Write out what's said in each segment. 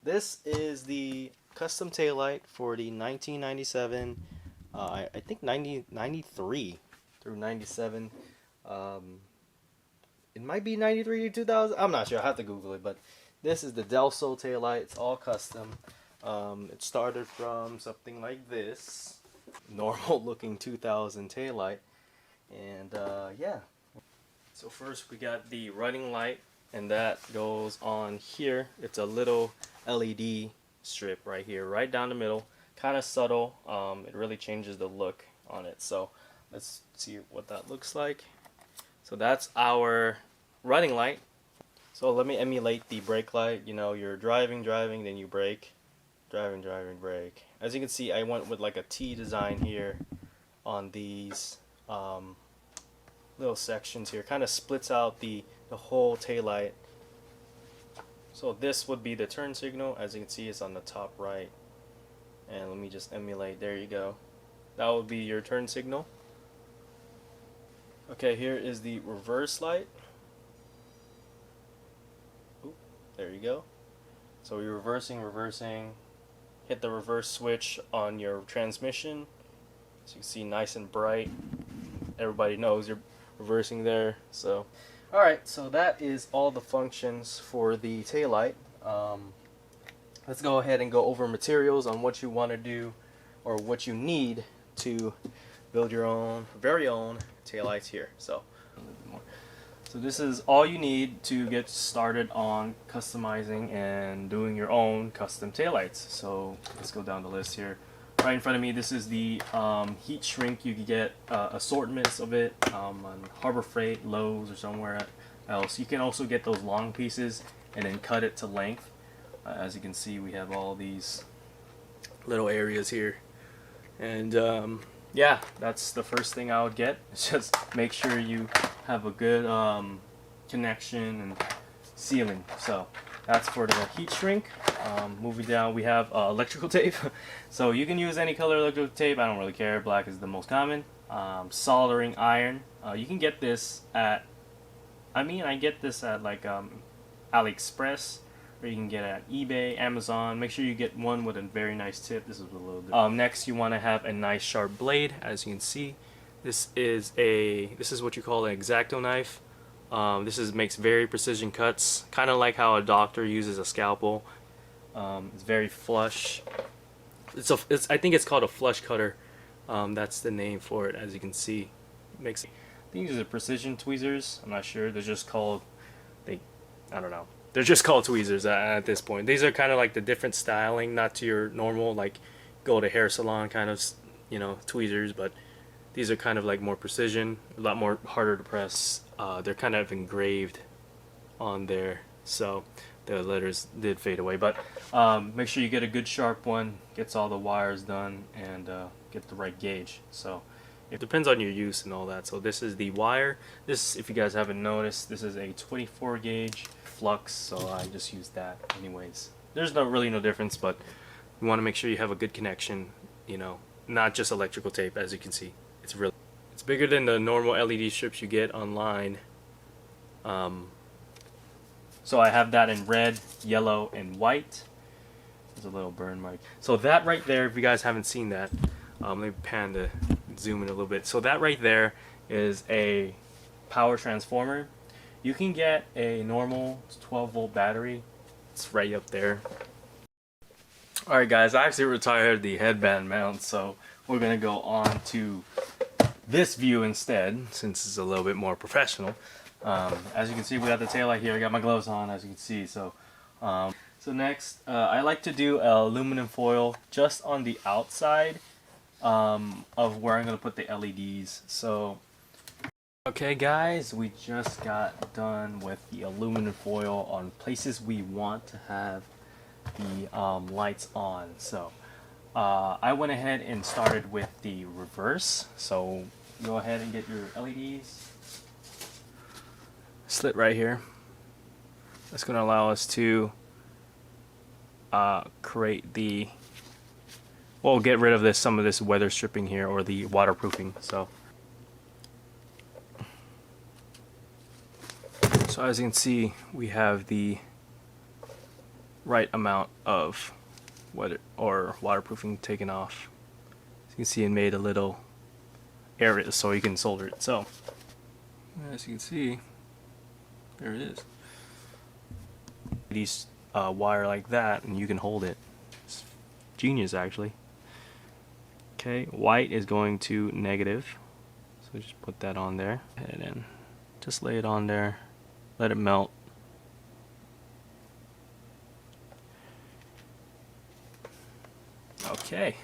This is the custom taillight for the 1997, I think 93 through 97. Um, it might be 93 to 2000. I'm not sure. I have to Google it. But this is the Delso taillight. It's all custom. It started from something like this, normal looking 2000 taillight, and yeah. So first we got the running light, and that goes on here. It's a little LED strip right here, right down the middle, kind of subtle. It really changes the look on it. So let's see what that looks like. So that's our running light. So let me emulate the brake light. You know, you're driving, then you brake, driving, brake. As you can see, I went with like a T design here on these little sections here. Kind of splits out the whole taillight. So this would be the turn signal. As you can see, it's on the top right. And let me just emulate. There you go. That would be your turn signal. Okay, here is the reverse light. Oop, there you go. So you're reversing. Hit the reverse switch on your transmission. So you can see nice and bright. Everybody knows you're reversing there. So alright, so that is all the functions for the taillight. Let's go ahead and go over materials on what you want to do or what you need to build your own, very own taillights here. So this is all you need to get started on customizing and doing your own custom taillights. So let's go down the list here. Right in front of me, this is the heat shrink. You can get assortments of it on Harbor Freight, Lowe's, or somewhere else. You can also get those long pieces and then cut it to length. As you can see, we have all these little areas here. And yeah, that's the first thing I would get. It's just make sure you have a good connection and sealing. So that's for the heat shrink. Moving down, we have electrical tape. So you can use any color electrical tape. I don't really care. Black is the most common. Soldering iron. You can get this at, I get this at like AliExpress, or you can get it at eBay, Amazon. Make sure you get one with a very nice tip. This is a little good. Next, you want to have a nice sharp blade. As you can see, this is what you call an X-Acto knife. This makes very precision cuts, kind of like how a doctor uses a scalpel. It's very flush. I think it's called a flush cutter. That's the name for it. As you can see, I think these are precision tweezers. I'm not sure. They're just called I don't know. They're just called tweezers at this point. These are kind of like the different styling, not to your normal like go to hair salon kind of tweezers, but these are kind of like more precision, a lot more harder to press. They're kind of engraved on there, so the letters did fade away. But make sure you get a good sharp one, gets all the wires done, and get the right gauge. So it depends on your use and all that. So this is the wire. This, if you guys haven't noticed, this is a 24 gauge flux, so I just used that anyways. There's really no difference, but you want to make sure you have a good connection, not just electrical tape. As you can see, it's bigger than the normal LED strips you get online. So I have that in red, yellow, and white. There's a little burn mark. So that right there, if you guys haven't seen that, let me pan to zoom in a little bit. So that right there is a power transformer. You can get a normal 12-volt battery. It's right up there. Alright guys, I actually retired the headband mount, so we're going to go on to this view instead, since it's a little bit more professional. As you can see, we got the taillight here. I got my gloves on, as you can see. So next, I like to do aluminum foil just on the outside of where I'm going to put the LEDs. So okay guys, we just got done with the aluminum foil on places we want to have the lights on. So I went ahead and started with the reverse. So go ahead and get your LEDs. Slit right here. That's going to allow us to create get rid of some of this weather stripping here, or the waterproofing. So as you can see, we have the right amount of or waterproofing taken off. As you can see, it made a little area so you can solder it. So as you can see, there it is. These wire like that, and you can hold it. It's genius, actually. Okay, white is going to negative, so just put that on there, and then just lay it on there, let it melt. Okay.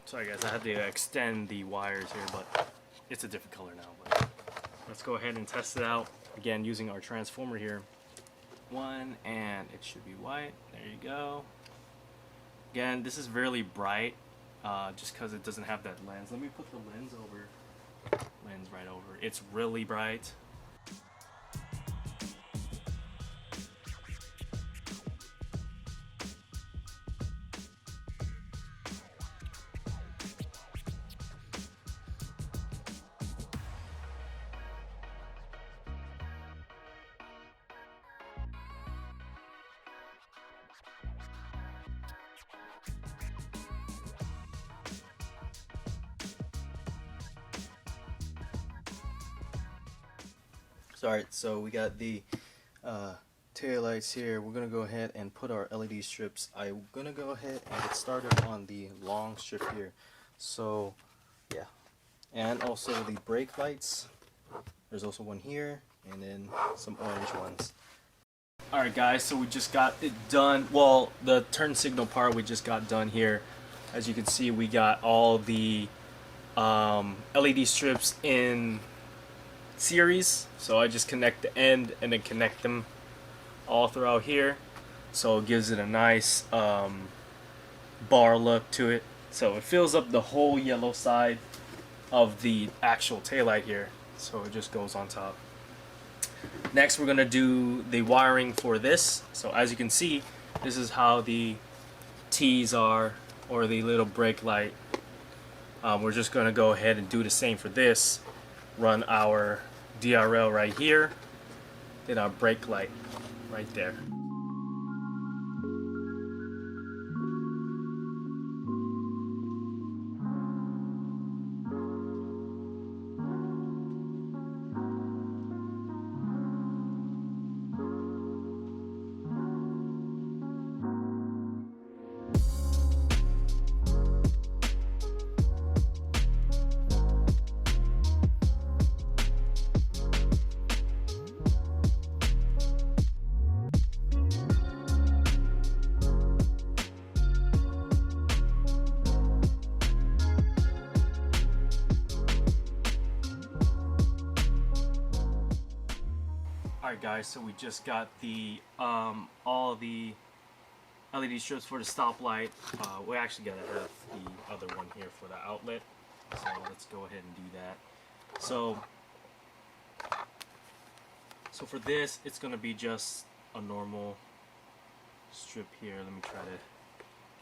Sorry guys, I had to extend the wires here, but it's a different color now. But let's go ahead and test it out again using our transformer here. One, and it should be white. There you go. Again, this is really bright, just because it doesn't have that lens. Let me put the lens right over. It's really bright. Alright, so we got the tail lights here. We're gonna go ahead and put our LED strips. I'm gonna go ahead and get started on the long strip here. So yeah, and also the brake lights. There's also one here, and then some orange ones. Alright guys, so we just got it done. Well, the turn signal part we just got done here. As you can see, we got all the LED strips in series, so I just connect the end and then connect them all throughout here, so it gives it a nice bar look to it, so it fills up the whole yellow side of the actual taillight here, so it just goes on top. Next we're gonna do the wiring for this. So as you can see, this is how the T's are, or the little brake light. We're just gonna go ahead and do the same for this. Run our DRL right here, then our brake light right there. Alright guys, so we just got the all the LED strips for the stoplight. We actually gotta have the other one here for the outlet. So let's go ahead and do that. So for this, it's gonna be just a normal strip here. Let me try to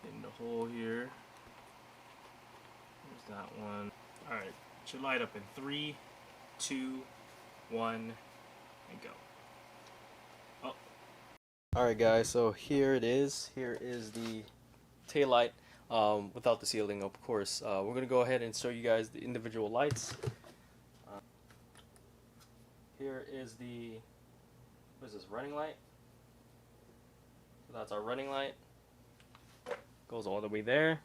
get in the hole here. There's that one. Alright, it should light up in 3, 2, 1, and go. Alright guys, so here it is. Here is the taillight without the sealing, of course. We're going to go ahead and show you guys the individual lights. Here is the, what is this, running light? So that's our running light. Goes all the way there.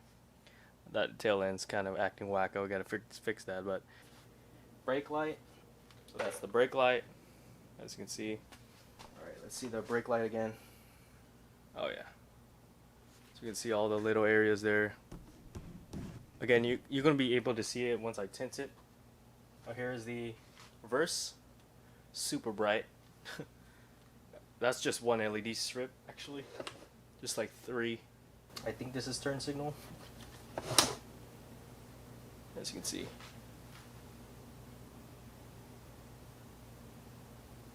That tail end's kind of acting wacko. Got to fix that. But brake light. So that's the brake light, as you can see. Alright, let's see the brake light again. Oh yeah. So you can see all the little areas there. Again, you're going to be able to see it once I tint it. Oh, here is the reverse. Super bright. That's just one LED strip, actually. Just like 3. I think this is turn signal. As you can see.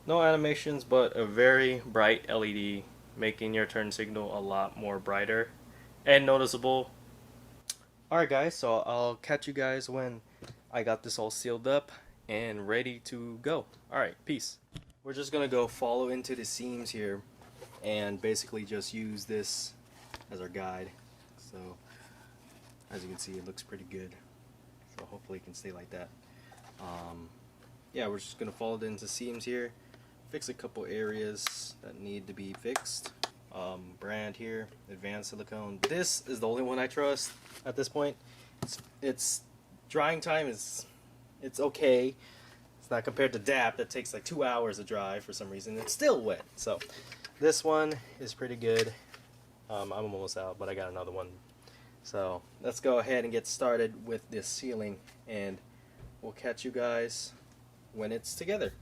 No animations, but a very bright LED, making your turn signal a lot more brighter and noticeable. Alright guys, so I'll catch you guys when I got this all sealed up and ready to go. Alright, peace. We're just gonna go follow into the seams here and basically just use this as our guide. So as you can see, it looks pretty good, so hopefully it can stay like that. Yeah, we're just gonna follow it into seams here, fix a couple areas that need to be fixed. Brand here, Advanced Silicone. This is the only one I trust at this point. It's drying time is, it's okay. It's not compared to DAP that takes like 2 hours to dry for some reason. It's still wet. So this one is pretty good. I'm almost out, but I got another one. So let's go ahead and get started with this sealing, and we'll catch you guys when it's together.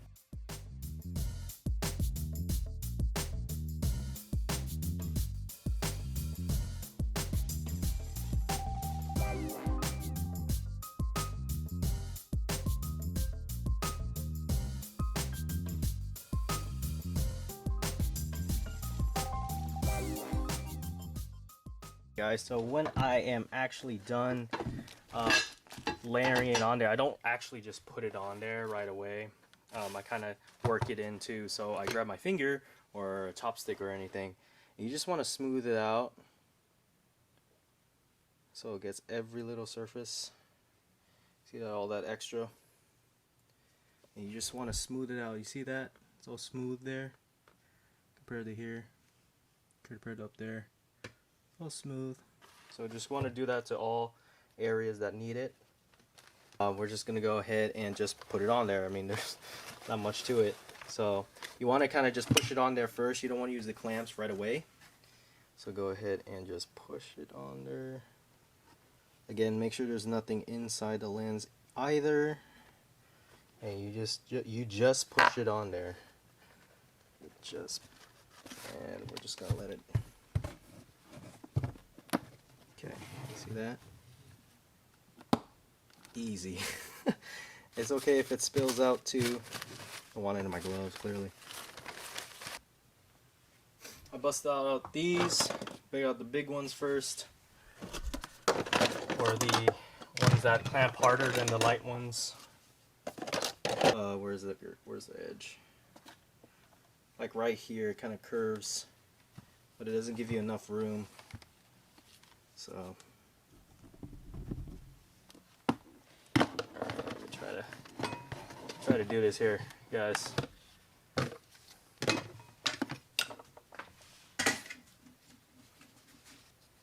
Guys, so when I am actually done layering it on there, I don't actually just put it on there right away. I kind of work it in too, so I grab my finger or a chopstick or anything, and you just want to smooth it out so it gets every little surface. See that, all that extra, and you just want to smooth it out. You see that? It's all smooth there compared to here, compared to up there. All smooth. So just want to do that to all areas that need it. We're just gonna go ahead and just put it on there. I mean, there's not much to it, so you want to kind of just push it on there first. You don't want to use the clamps right away, so go ahead and just push it on there. Again, make sure there's nothing inside the lens either, and you just push it on there. And we're just gonna let it. Okay, see that? Easy. It's okay if it spills out too. I want it in my gloves, clearly. I busted out these. Pick out the big ones first, or the ones that clamp harder than the light ones. Where's the edge? Like right here, it kind of curves, but it doesn't give you enough room. So let me try to do this here, guys.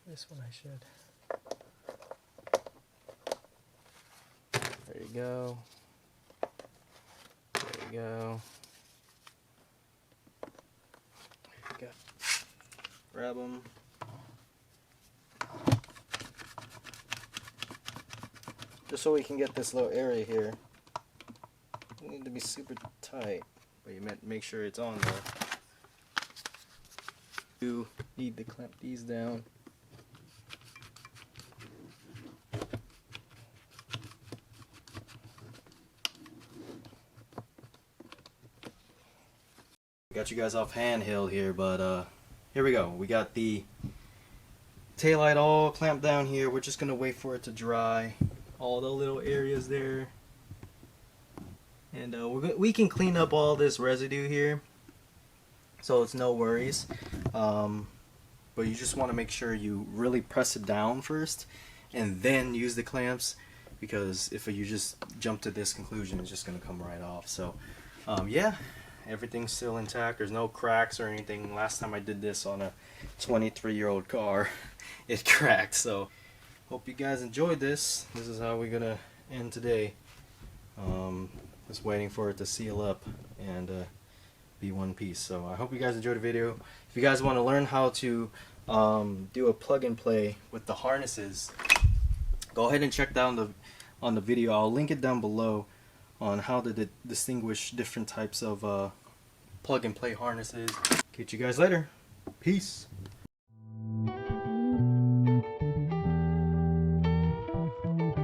This one I should. There you go. There you go. There you go. Grab them. Just so we can get this little area here. You need to be super tight, but you make sure it's on there. You need to clamp these down. Got you guys off handheld here, but here we go. We got the taillight all clamped down here. We're just gonna wait for it to dry. All the little areas there, and we can clean up all this residue here, so it's no worries. But you just want to make sure you really press it down first and then use the clamps, because if you just jump to this conclusion, it's just going to come right off. So yeah, everything's still intact. There's no cracks or anything. Last time I did this on a 23-year-old car, it cracked. So hope you guys enjoyed this. This is how we're gonna end today. Just waiting for it to seal up and be one piece. So I hope you guys enjoyed the video. If you guys want to learn how to do a plug and play with the harnesses, go ahead and check down on the video. I'll link it down below on how to distinguish different types of plug and play harnesses. Catch you guys later. Peace.